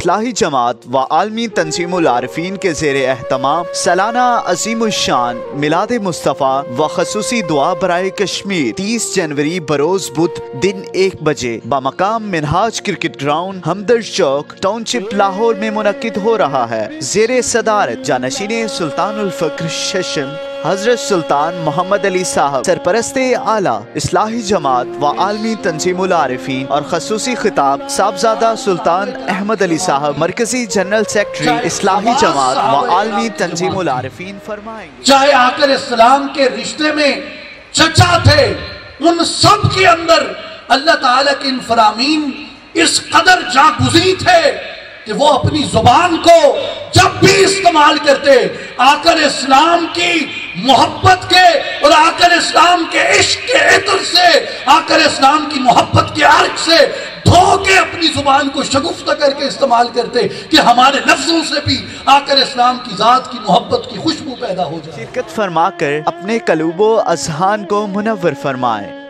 اصلاحی جماعت و عالمی تنظیم العارفین کے زیر اہتمام سالانہ عظیم الشان میلاد مصطفیٰ و خصوصی دعا برائے کشمیر 30 جنوری بروز بدھ دن 1 بجے بمقام منہاج کرکٹ گراؤنڈ ہمدرد چوک ٹاؤن شپ لاہور میں منعقد ہو رہا ہے۔ زیر صدارت جانشین سلطان الفقر ششم حضرت سلطان محمد علی صاحب سرپرست اعلیٰ اصلاحی جماعت و عالمی تنظیم العارفین اور خصوصی خطاب صاحبزادہ سلطان احمد علی صاحب مرکزی جنرل سیکرٹری اصلاحی جماعت و عالمی تنظیم العارفین فرمائیں گے۔ چاہے آقا اسلام کے رشتے میں چچا تھے، ان سب کے اندر اللہ تعالیٰ کے انفرامین اس قدر جاگزی تھے کہ وہ اپنی زبان کو جب بھی استعمال کرتے آقا اسلام کی محبت کے اور آقا اسلام کے عشق کے عطر سے، آقا اسلام کی محبت کے عرق سے دھو کے اپنی زبان کو شگفتہ کر کے استعمال کرتے کہ ہمارے لفظوں سے بھی آقا اسلام کی ذات کی محبت کی خوشبو پیدا ہو جائے۔ شرکت فرما کر اپنے قلوب و اذہان کو منور فرمائیں۔